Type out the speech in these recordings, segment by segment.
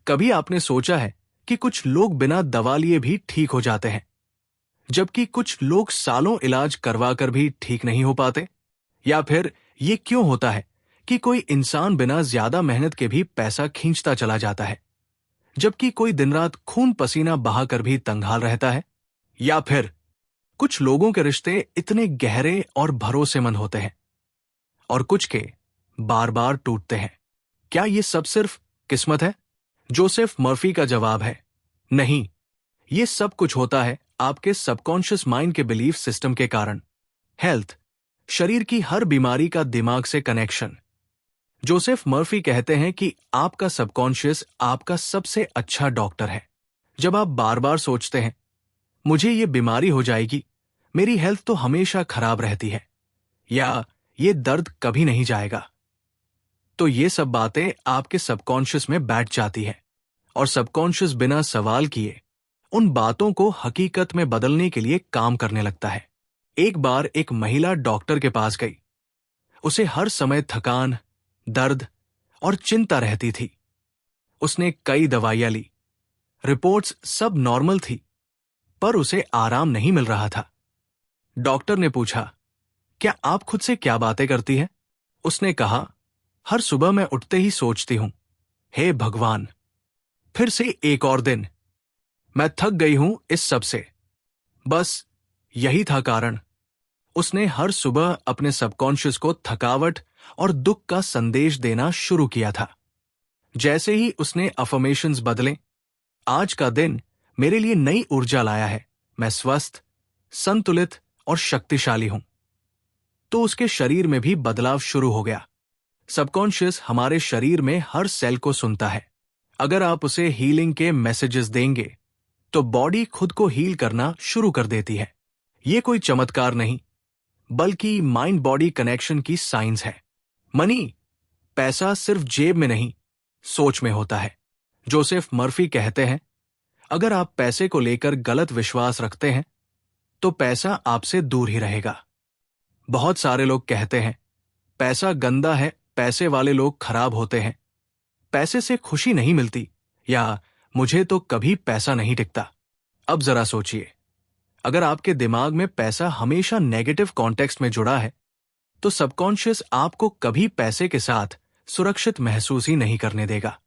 कभी आपने सोचा है कि कुछ लोग बिना दवा लिए भी ठीक हो जाते हैं, जबकि कुछ लोग सालों इलाज करवा कर भी ठीक नहीं हो पाते? या फिर ये क्यों होता है कि कोई इंसान बिना ज्यादा मेहनत के भी पैसा खींचता चला जाता है, जबकि कोई दिन रात खून पसीना बहाकर भी तंगहाल रहता है? या फिर कुछ लोगों के रिश्ते इतने गहरे और भरोसेमंद होते हैं और कुछ के बार बार टूटते हैं? क्या ये सब सिर्फ किस्मत है? जोसेफ मर्फी का जवाब है नहीं। ये सब कुछ होता है आपके सबकॉन्शियस माइंड के बिलीफ सिस्टम के कारण। हेल्थ, शरीर की हर बीमारी का दिमाग से कनेक्शन। जोसेफ मर्फी कहते हैं कि आपका सबकॉन्शियस आपका सबसे अच्छा डॉक्टर है। जब आप बार बार सोचते हैं मुझे ये बीमारी हो जाएगी, मेरी हेल्थ तो हमेशा खराब रहती है, या ये दर्द कभी नहीं जाएगा, तो ये सब बातें आपके सबकॉन्शियस में बैठ जाती हैं और सबकॉन्शियस बिना सवाल किए उन बातों को हकीकत में बदलने के लिए काम करने लगता है। एक बार एक महिला डॉक्टर के पास गई। उसे हर समय थकान, दर्द और चिंता रहती थी। उसने कई दवाइयां ली, रिपोर्ट्स सब नॉर्मल थी, पर उसे आराम नहीं मिल रहा था। डॉक्टर ने पूछा, क्या आप खुद से क्या बातें करती हैं? उसने कहा, हर सुबह मैं उठते ही सोचती हूं, हे भगवान, फिर से एक और दिन, मैं थक गई हूं इस सब से। बस यही था कारण। उसने हर सुबह अपने सबकॉन्शियस को थकावट और दुख का संदेश देना शुरू किया था। जैसे ही उसने अफर्मेशंस बदले, आज का दिन मेरे लिए नई ऊर्जा लाया है, मैं स्वस्थ, संतुलित और शक्तिशाली हूं, तो उसके शरीर में भी बदलाव शुरू हो गया। सबकॉन्शियस हमारे शरीर में हर सेल को सुनता है। अगर आप उसे हीलिंग के मैसेजेस देंगे तो बॉडी खुद को हील करना शुरू कर देती है। ये कोई चमत्कार नहीं, बल्कि माइंड बॉडी कनेक्शन की साइंस है। मनी, पैसा सिर्फ जेब में नहीं, सोच में होता है। जोसेफ मर्फी कहते हैं, अगर आप पैसे को लेकर गलत विश्वास रखते हैं तो पैसा आपसे दूर ही रहेगा। बहुत सारे लोग कहते हैं पैसा गंदा है, पैसे वाले लोग खराब होते हैं, पैसे से खुशी नहीं मिलती, या मुझे तो कभी पैसा नहीं टिकता। अब जरा सोचिए, अगर आपके दिमाग में पैसा हमेशा नेगेटिव कॉन्टेक्स्ट में जुड़ा है तो सबकॉन्शियस आपको कभी पैसे के साथ सुरक्षित महसूस ही नहीं करने देगा।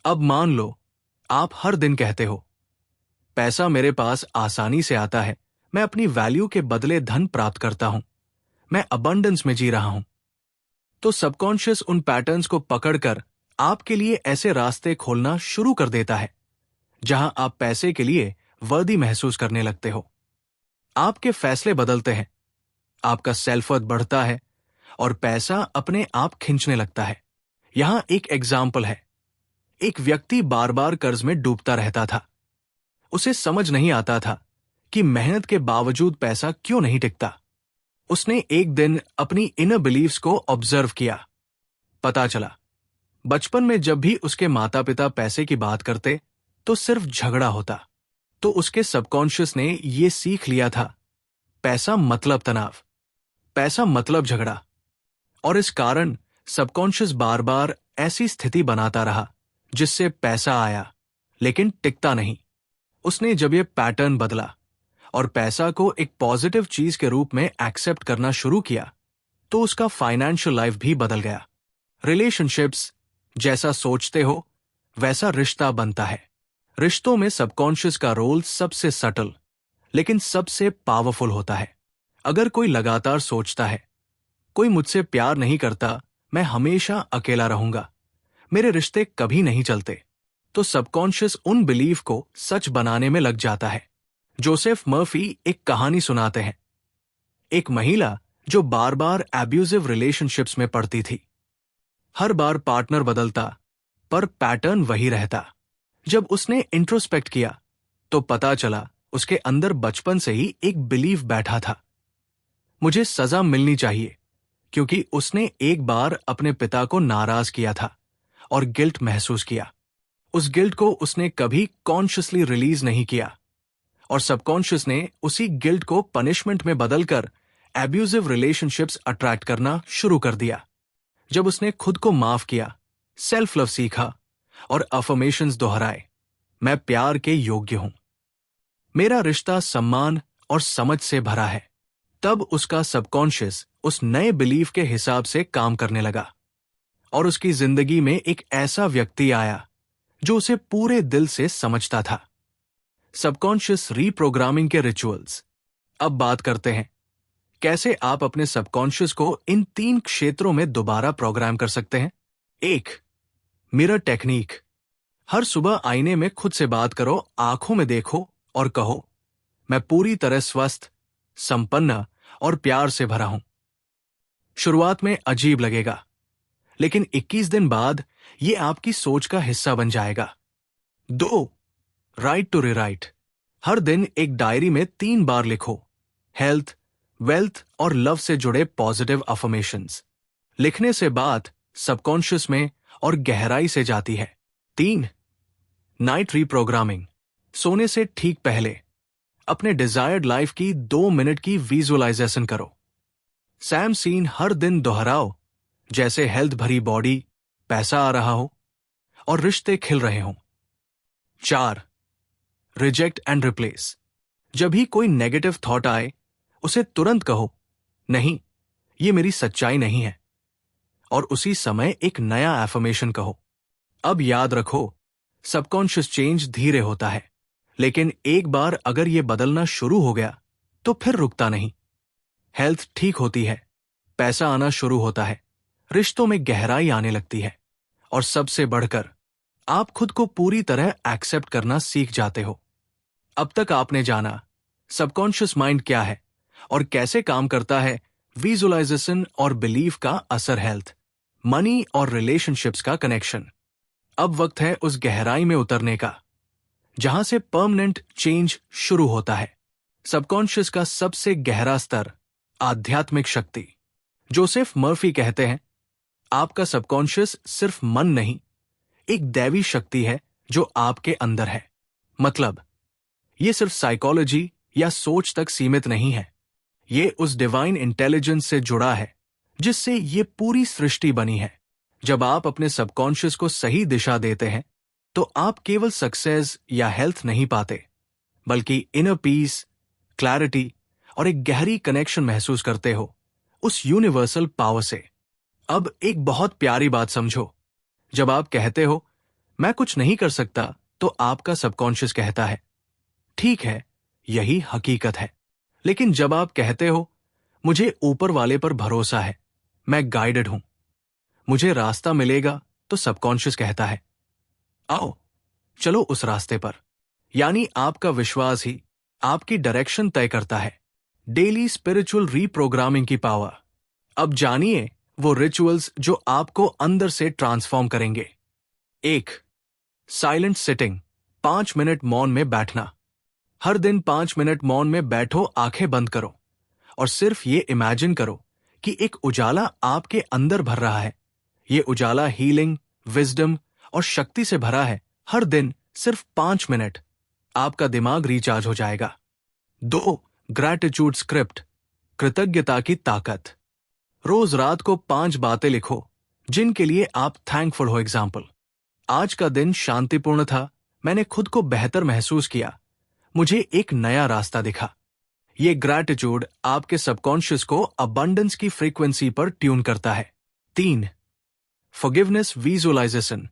अब मान लो आप हर दिन कहते हो, पैसा मेरे पास आसानी से आता है, मैं अपनी वैल्यू के बदले धन प्राप्त करता हूं, मैं अबंडेंस में जी रहा हूं, तो सबकॉन्शियस उन पैटर्न्स को पकड़कर आपके लिए ऐसे रास्ते खोलना शुरू कर देता है जहां आप पैसे के लिए वर्दी महसूस करने लगते हो। आपके फैसले बदलते हैं, आपका सेल्फ वर्थ बढ़ता है और पैसा अपने आप खींचने लगता है। यहां एक एग्जाम्पल है। एक व्यक्ति बार बार कर्ज में डूबता रहता था। उसे समझ नहीं आता था कि मेहनत के बावजूद पैसा क्यों नहीं टिकता। उसने एक दिन अपनी इनर बिलीव्स को ऑब्जर्व किया। पता चला, बचपन में जब भी उसके माता पिता पैसे की बात करते तो सिर्फ झगड़ा होता। तो उसके सबकॉन्शियस ने यह सीख लिया था, पैसा मतलब तनाव, पैसा मतलब झगड़ा, और इस कारण सबकॉन्शियस बार बार ऐसी स्थिति बनाता रहा जिससे पैसा आया लेकिन टिकता नहीं। उसने जब यह पैटर्न बदला और पैसा को एक पॉजिटिव चीज के रूप में एक्सेप्ट करना शुरू किया तो उसका फाइनेंशियल लाइफ भी बदल गया। रिलेशनशिप्स, जैसा सोचते हो वैसा रिश्ता बनता है। रिश्तों में सबकॉन्शियस का रोल सबसे सटल लेकिन सबसे पावरफुल होता है। अगर कोई लगातार सोचता है, कोई मुझसे प्यार नहीं करता, मैं हमेशा अकेला रहूंगा, मेरे रिश्ते कभी नहीं चलते, तो सबकॉन्शियस उन बिलीफ को सच बनाने में लग जाता है। जोसेफ मर्फी एक कहानी सुनाते हैं। एक महिला जो बार बार एब्यूजिव रिलेशनशिप्स में पड़ती थी। हर बार पार्टनर बदलता पर पैटर्न वही रहता। जब उसने इंट्रोस्पेक्ट किया तो पता चला उसके अंदर बचपन से ही एक बिलीफ बैठा था, मुझे सजा मिलनी चाहिए, क्योंकि उसने एक बार अपने पिता को नाराज किया था और गिल्ट महसूस किया। उस गिल्ट को उसने कभी कॉन्शियसली रिलीज नहीं किया और सबकॉन्शियस ने उसी गिल्ट को पनिशमेंट में बदलकर एब्यूजिव रिलेशनशिप्स अट्रैक्ट करना शुरू कर दिया। जब उसने खुद को माफ किया, सेल्फ लव सीखा और अफर्मेशंस दोहराए, मैं प्यार के योग्य हूं, मेरा रिश्ता सम्मान और समझ से भरा है, तब उसका सबकॉन्शियस उस नए बिलीफ के हिसाब से काम करने लगा और उसकी जिंदगी में एक ऐसा व्यक्ति आया जो उसे पूरे दिल से समझता था। सबकॉन्शियस रीप्रोग्रामिंग के रिचुअल्स। अब बात करते हैं कैसे आप अपने सबकॉन्शियस को इन 3 क्षेत्रों में दोबारा प्रोग्राम कर सकते हैं। 1. Mirror technique. हर सुबह आईने में खुद से बात करो, आंखों में देखो और कहो, मैं पूरी तरह स्वस्थ, संपन्न और प्यार से भरा हूं। शुरुआत में अजीब लगेगा, लेकिन 21 दिन बाद यह आपकी सोच का हिस्सा बन जाएगा। 2. Right to rewrite. हर दिन एक डायरी में 3 बार लिखो, हेल्थ, वेल्थ और लव से जुड़े पॉजिटिव अफर्मेशंस। लिखने से बात सबकॉन्शियस में और गहराई से जाती है। 3. Night reprogramming. सोने से ठीक पहले अपने डिजायर्ड लाइफ की 2 मिनट की विजुअलाइजेशन करो। सैम सीन हर दिन दोहराओ, जैसे हेल्थ भरी बॉडी, पैसा आ रहा हो और रिश्ते खिल रहे हों। 4. Reject and replace. जब भी कोई नेगेटिव थॉट आए, उसे तुरंत कहो, नहीं, ये मेरी सच्चाई नहीं है, और उसी समय एक नया एफर्मेशन कहो। अब याद रखो, सबकॉन्शियस चेंज धीरे होता है, लेकिन एक बार अगर ये बदलना शुरू हो गया तो फिर रुकता नहीं। हेल्थ ठीक होती है, पैसा आना शुरू होता है, रिश्तों में गहराई आने लगती है, और सबसे बढ़कर आप खुद को पूरी तरह एक्सेप्ट करना सीख जाते हो। अब तक आपने जाना सबकॉन्शियस माइंड क्या है और कैसे काम करता है, विजुअलाइजेशन और बिलीफ का असर, हेल्थ, मनी और रिलेशनशिप्स का कनेक्शन। अब वक्त है उस गहराई में उतरने का जहां से परमानेंट चेंज शुरू होता है। सबकॉन्शियस का सबसे गहरा स्तर, आध्यात्मिक शक्ति। जोसेफ मर्फी कहते हैं, आपका सबकॉन्शियस सिर्फ मन नहीं, एक दैवी शक्ति है जो आपके अंदर है। मतलब, ये सिर्फ साइकोलॉजी या सोच तक सीमित नहीं है, ये उस डिवाइन इंटेलिजेंस से जुड़ा है जिससे ये पूरी सृष्टि बनी है। जब आप अपने सबकॉन्शियस को सही दिशा देते हैं, तो आप केवल सक्सेस या हेल्थ नहीं पाते, बल्कि इनर पीस, क्लैरिटी और एक गहरी कनेक्शन महसूस करते हो उस यूनिवर्सल पावर से। अब एक बहुत प्यारी बात समझो, जब आप कहते हो मैं कुछ नहीं कर सकता, तो आपका सबकॉन्शियस कहता है, ठीक है, यही हकीकत है। लेकिन जब आप कहते हो मुझे ऊपर वाले पर भरोसा है, मैं गाइडेड हूं, मुझे रास्ता मिलेगा, तो सबकॉन्शियस कहता है, आओ चलो उस रास्ते पर। यानी आपका विश्वास ही आपकी डायरेक्शन तय करता है। डेली स्पिरिचुअल रीप्रोग्रामिंग की पावर। अब जानिए वो रिचुअल्स जो आपको अंदर से ट्रांसफॉर्म करेंगे। 1. Silent sitting. 5 मिनट मौन में बैठना। हर दिन 5 मिनट मौन में बैठो, आंखें बंद करो और सिर्फ ये इमेजिन करो कि एक उजाला आपके अंदर भर रहा है। ये उजाला हीलिंग, विजडम और शक्ति से भरा है। हर दिन सिर्फ 5 मिनट, आपका दिमाग रिचार्ज हो जाएगा। 2. Gratitude script. कृतज्ञता की ताकत। रोज रात को 5 बातें लिखो जिनके लिए आप थैंकफुल हो। एग्जाम्पल, आज का दिन शांतिपूर्ण था, मैंने खुद को बेहतर महसूस किया, मुझे एक नया रास्ता दिखा। ये ग्रैटिट्यूड आपके सबकॉन्शियस को अबंडेंस की फ्रीक्वेंसी पर ट्यून करता है। 3. Forgiveness visualisation.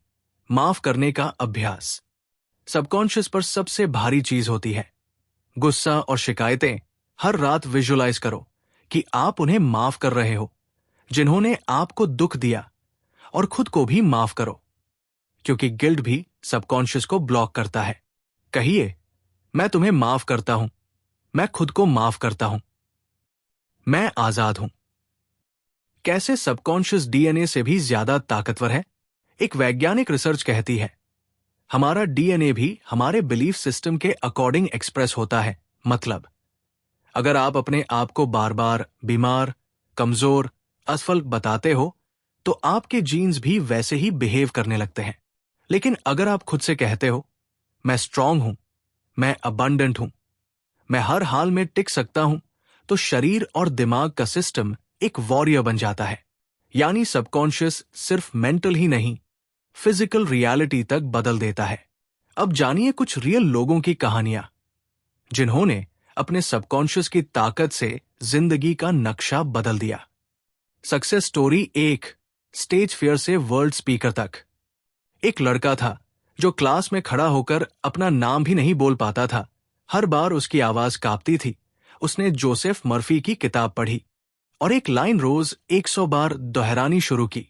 माफ करने का अभ्यास। सबकॉन्शियस पर सबसे भारी चीज होती है गुस्सा और शिकायतें। हर रात विजुअलाइज करो कि आप उन्हें माफ कर रहे हो जिन्होंने आपको दुख दिया, और खुद को भी माफ करो, क्योंकि गिल्ट भी सबकॉन्शियस को ब्लॉक करता है। कहिए, मैं तुम्हें माफ करता हूं, मैं खुद को माफ करता हूं, मैं आजाद हूं। कैसे सबकॉन्शियस डीएनए से भी ज्यादा ताकतवर है? एक वैज्ञानिक रिसर्च कहती है, हमारा डीएनए भी हमारे बिलीफ सिस्टम के अकॉर्डिंग एक्सप्रेस होता है। मतलब, अगर आप अपने आप को बार बार बीमार, कमजोर, असफल बताते हो, तो आपके जीन्स भी वैसे ही बिहेव करने लगते हैं। लेकिन अगर आप खुद से कहते हो, मैं स्ट्रांग हूं, मैं अबंडेंट हूं, मैं हर हाल में टिक सकता हूं, तो शरीर और दिमाग का सिस्टम एक वॉरियर बन जाता है। यानी सबकॉन्शियस सिर्फ मेंटल ही नहीं, फिजिकल रियलिटी तक बदल देता है। अब जानिए कुछ रियल लोगों की कहानियां जिन्होंने अपने सबकॉन्शियस की ताकत से जिंदगी का नक्शा बदल दिया। सक्सेस स्टोरी 1, स्टेज फियर से वर्ल्ड स्पीकर तक। एक लड़का था जो क्लास में खड़ा होकर अपना नाम भी नहीं बोल पाता था। हर बार उसकी आवाज कांपती थी। उसने जोसेफ मर्फी की किताब पढ़ी और एक लाइन रोज 100 बार दोहरानी शुरू की।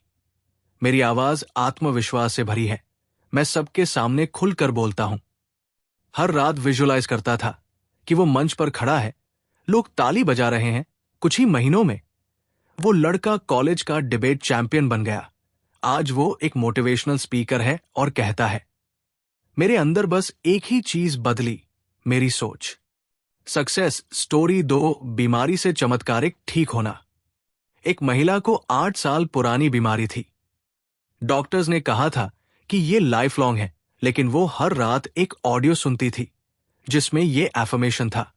मेरी आवाज आत्मविश्वास से भरी है, मैं सबके सामने खुलकर बोलता हूं। हर रात विजुअलाइज करता था कि वो मंच पर खड़ा है, लोग ताली बजा रहे हैं। कुछ ही महीनों में वो लड़का कॉलेज का डिबेट चैंपियन बन गया। आज वो एक मोटिवेशनल स्पीकर है और कहता है, मेरे अंदर बस एक ही चीज बदली, मेरी सोच। सक्सेस स्टोरी 2, बीमारी से चमत्कारिक ठीक होना। एक महिला को 8 साल पुरानी बीमारी थी। डॉक्टर्स ने कहा था कि ये लाइफ लॉन्ग है, लेकिन वो हर रात एक ऑडियो सुनती थी जिसमें ये एफर्मेशन था,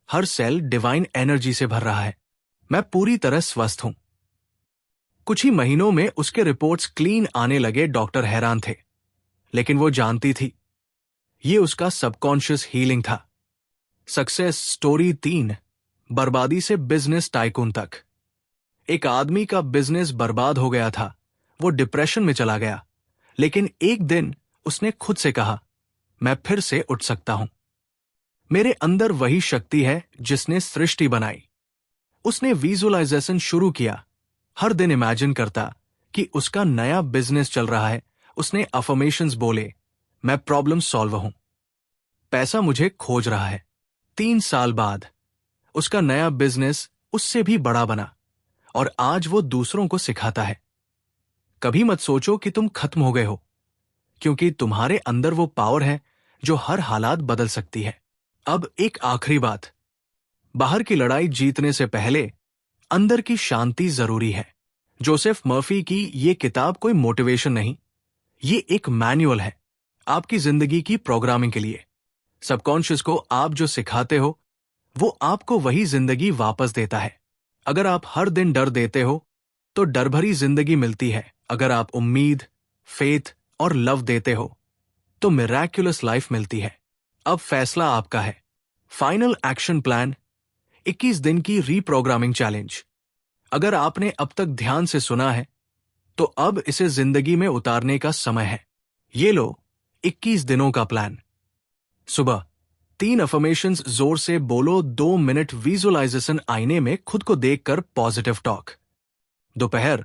हर सेल डिवाइन एनर्जी से भर रहा है, मैं पूरी तरह स्वस्थ हूं। कुछ ही महीनों में उसके रिपोर्ट्स क्लीन आने लगे। डॉक्टर हैरान थे, लेकिन वो जानती थी ये उसका सबकॉन्शियस हीलिंग था। सक्सेस स्टोरी 3, बर्बादी से बिजनेस टाइकून तक। एक आदमी का बिजनेस बर्बाद हो गया था। वो डिप्रेशन में चला गया, लेकिन एक दिन उसने खुद से कहा, मैं फिर से उठ सकता हूं। मेरे अंदर वही शक्ति है जिसने सृष्टि बनाई। उसने विजुअलाइजेशन शुरू किया। हर दिन इमेजिन करता कि उसका नया बिजनेस चल रहा है। उसने अफर्मेशंस बोले, मैं प्रॉब्लम सॉल्वर हूं, पैसा मुझे खोज रहा है। 3 साल बाद उसका नया बिजनेस उससे भी बड़ा बना और आज वो दूसरों को सिखाता है। कभी मत सोचो कि तुम खत्म हो गए हो, क्योंकि तुम्हारे अंदर वो पावर है जो हर हालात बदल सकती है। अब एक आखिरी बात, बाहर की लड़ाई जीतने से पहले अंदर की शांति जरूरी है। जोसेफ मर्फी की ये किताब कोई मोटिवेशन नहीं, ये एक मैनुअल है आपकी जिंदगी की प्रोग्रामिंग के लिए। सबकॉन्शियस को आप जो सिखाते हो वो आपको वही जिंदगी वापस देता है। अगर आप हर दिन डर देते हो तो डर भरी जिंदगी मिलती है। अगर आप उम्मीद, फेथ और लव देते हो तो मिराक्युलस लाइफ मिलती है। अब फैसला आपका है। फाइनल एक्शन प्लान, 21 दिन की रीप्रोग्रामिंग चैलेंज। अगर आपने अब तक ध्यान से सुना है तो अब इसे जिंदगी में उतारने का समय है। ये लो 21 दिनों का प्लान। सुबह 3 अफर्मेशंस जोर से बोलो, 2 मिनट विजुअलाइजेशन, आईने में खुद को देखकर पॉजिटिव टॉक। दोपहर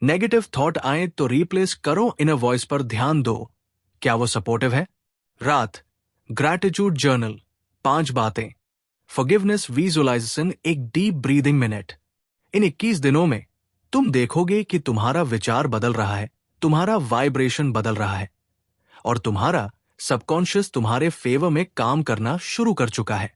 नेगेटिव थॉट आए तो रिप्लेस करो इनर वॉइस पर ध्यान दो, क्या वो सपोर्टिव है। रात ग्रैटिट्यूड जर्नल, 5 बातें। फॉरगिवनेस विजुअलाइजेशन, एक डीप ब्रीदिंग मिनट। इन 21 दिनों में तुम देखोगे कि तुम्हारा विचार बदल रहा है, तुम्हारा वाइब्रेशन बदल रहा है और तुम्हारा सबकॉन्शियस तुम्हारे फेवर में काम करना शुरू कर चुका है।